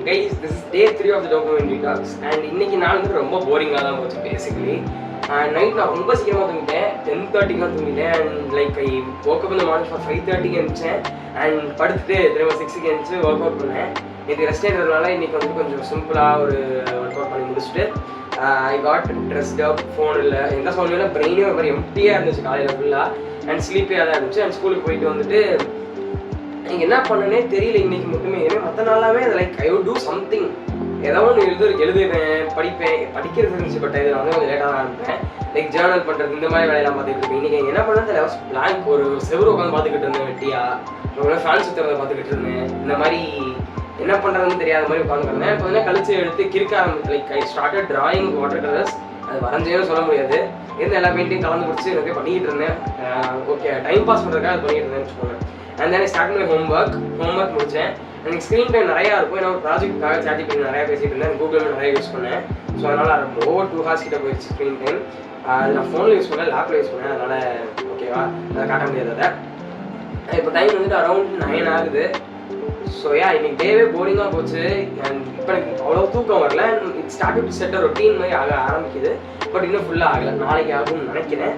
Guys, this is day 3 of the dopamine detox and இன்னைக்கு நாள் வந்து ரொம்ப போரிங்காக தான் போச்சு பேசிக்கலி. நைட் நான் ரொம்ப சீக்கிரமாக தூங்கிட்டேன், 10:30க்கு தூங்கிட்டேன். And like I woke up in the morning for 5:30க்கு எழுந்திரிச்சேன் அண்ட் படுத்துட்டு திரும்ப 6க்கு எழுந்திரிச்சு ஒர்க் அவுட் பண்ணேன். இது ரெஸ்ட் எடுக்கிறதுனால இன்னைக்கு வந்து கொஞ்சம் சிம்பிளாக ஒரு ஒர்க் அவுட் பண்ணி முடிச்சுட்டு ஐ காட் ட்ரெஸ்ட் அப். ஃபோன் இல்லை, எந்த ஃபோன் இல்லை, பிரெயினே ஒரு மாதிரி எம்டியாக இருந்துச்சு காலையில் ஃபுல்லாக அண்ட் ஸ்லீப்பியாக தான் இருந்துச்சு. அண்ட் ஸ்கூலுக்கு போயிட்டு வந்துட்டு நீங்கள் என்ன பண்ணனே தெரியல இன்னைக்கு மட்டுமே. ஏன்னா மற்ற நாளாவே அது like I would do something, ஏதோ ஒன்று எழுதுவேன், படிக்கிறது இருந்துச்சு. பட் இது நான் வந்து கொஞ்சம் லேட்டாக தான் இருப்பேன். லைக் ஜேர்னல் பண்ணுறது இந்த மாதிரி வேலையெல்லாம் பார்த்துக்கிட்டு இருக்கேன். இன்றைக்கி என்ன பண்ணது தெரியல, பிளாங்க் ஒரு செவரு உட்காந்து பார்த்துக்கிட்டு இருந்தேன் வெட்டியாக, ஃபேன் சுற்றுறதை பார்த்துக்கிட்டு இருந்தேன். இந்த மாதிரி என்ன பண்ணுறதுன்னு தெரியாத மாதிரி உட்காந்துருந்தேன். கொஞ்சம் நேரம் கழிச்சு எடுத்து கிறுக்க ஆரம்பிச்சு. Like I started drawing water colours. அது வரைஞ்சேன்னு சொல்ல முடியாது, இருந்து எல்லா பெயிண்டையும் கலந்து பிடிச்சி நிறைய பண்ணிக்கிட்டு இருந்தேன். ஓகே, டைம் பாஸ் பண்ணுறதுக்காக அது பண்ணிக்கிட்டு இருந்தேன்னு வச்சுக்கோங்க. அண்ட் தென் ஸ்டார்ட் பண்ணி ஹோம்ஒர்க் முடித்தேன். எனக்கு ஸ்க்ரீன் டைம் நிறையா இருக்கும். ஏன்னா ஒரு ப்ராஜெக்ட்டுக்காக சாட்ஜிபிடி நிறையா பேசிகிட்டு இருந்தேன், கூகுளில் நிறைய யூஸ் பண்ணேன். ஸோ அதனால் ஓவர் 2 hours கிட்ட போயிடுச்சு ஸ்க்ரீன் டைம். அது நான் ஃபோனில் யூஸ் பண்ணேன், லேப்பில் யூஸ் பண்ணேன். அதனால் ஓகேவா, அதை காட்ட முடியாது. அதை இப்போ டைம் வந்துட்டு அரௌண்ட் 9 ஆகுது. ஸோ இன்னைக்கு டேவே போரிங்காக போச்சு. அண்ட் இப்போ எனக்கு அவ்வளோ தூக்கம் வரல. It start to set routine மாதிரி ஆரம்பிக்குது. பட் இன்னும் ஃபுல்லாக ஆகலை, நாளைக்கு ஆகும்னு நினைக்கிறேன்.